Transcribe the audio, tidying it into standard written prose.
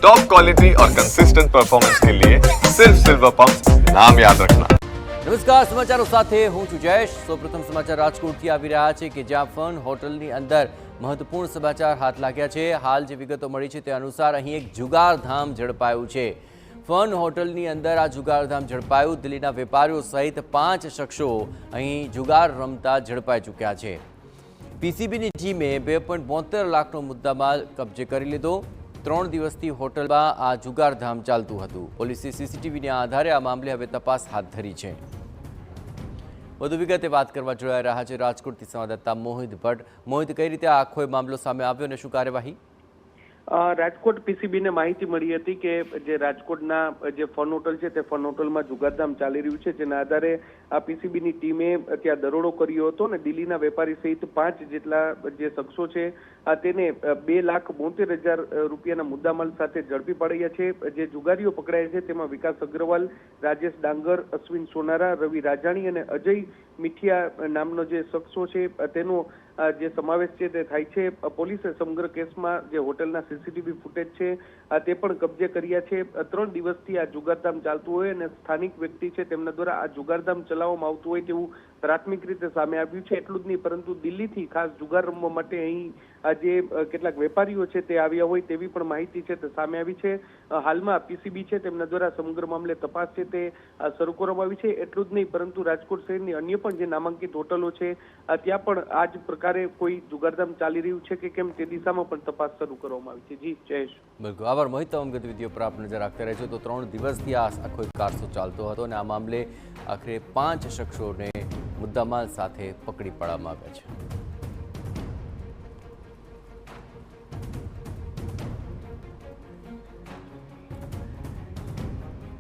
Top quality और consistent performance के लिए सिर्फ सिल्वर पंप नाम याद रखना। નમસ્કાર, સમાચારો સાથે હું છું જયેશ। સૌપ્રથમ સમાચાર રાજકોટથી આવી રહ્યા છે કે જ્યાં ફન હોટલની અંદર મહત્વપૂર્ણ સમાચાર હાથ લાગ્યા છે। હાલ જે વિગતો મળી છે તે અનુસાર અહીં એક જુગારધામ ઝડપાયું છે। ફન હોટલની અંદર આ જુગારધામ ઝડપાયું। દિલ્હીના વેપારીઓ સહિત 5 શખ્સો અહીં જુગાર રમતા ઝડપાઈ ચૂક્યા છે। પીસીબીની ટીમે 2.72 લાખનો મુદ્દામાલ કબજે કરી લીધો। 3 દિવસથી હોટલમાં આ જુગારધામ ચાલતું હતું। પોલીસે સીસીટીવીના આધારે આ મામલે હવે તપાસ હાથ ધરી છે। વધુ વિગતે વાત કરવા જોડાઈ રહ્યા છે રાજકોટથી સંવાદદાતા મોહિત ભટ્ટ। મોહિત, કઈ રીતે આ આખો મામલો સામે આવ્યો અને શું કાર્યવાહી? રાજકોટ પીસીબીને માહિતી મળી હતી કે જે રાજકોટના જે ફન હોટલ છે તે ફન હોટલમાં જુગારધામ ચાલી રહ્યું છે, જેના આધારે આ પીસીબીની ટીમે ત્યાં દરોડો કર્યો હતો અને દિલ્હીના વેપારી સહિત 5 જેટલા જે શખ્સો છે તેને 2,72,000 રૂપિયાના મુદ્દામાલ સાથે ઝડપી પાડ્યા છે। જે જુગારીઓ પકડાયા છે તેમાં વિકાસ અગ્રવાલ, રાજેશ ડાંગર, અશ્વિન સોનારા, રવિ રાજાણી અને અજય મીઠિયા નામનો જે શખ્સો છે તેનો જે સમાવેશ છે તે થાય છે। પોલીસે સમગ્ર કેસમાં જે હોટલના સીસીટીવી ફૂટેજ છે તે પણ કબજે કર્યા છે। 3 દિવસથી આ જુગારધામ ચાલતું હોય અને સ્થાનિક વ્યક્તિ છે તેમના દ્વારા આ જુગારધામ ચલાવવામાં આવતું હોય તેવું પ્રાથમિક રીતે સામે આવ્યું છે। એટલું જ નહીં, પરંતુ દિલ્હીથી ખાસ જુગાર રમવા માટે અહીં જે કેટલાક વેપારીઓ છે તે આવ્યા હોય તેવી પણ માહિતી છે તે સામે આવી છે। હાલમાં પીસીબી છે તેમના દ્વારા સમગ્ર મામલે તપાસ છે તે શરૂ કરવામાં આવી છે। એટલું જ નહીં, પરંતુ રાજકોટ શહેરની અન્ય પણ જે નામાંકિત હોટલો છે ત્યાં પણ આ જ પ્રકારે કોઈ જુગારધામ ચાલી રહ્યું છે કે કેમ તે દિશામાં પણ તપાસ શરૂ કરવામાં આવી છે। જી જયેશ। બિલકુલ, આભાર મોહિત। તમામ ગતિવિધિઓ પર આપ નજર રાખતા રહેજો। તો 3 દિવસથી આ આખો કારસો ચાલતો હતો અને આ મામલે આખરે 5 શખ્સોને મુદ્દામાલ સાથે પકડી પાડવામાં આવ્યા છે।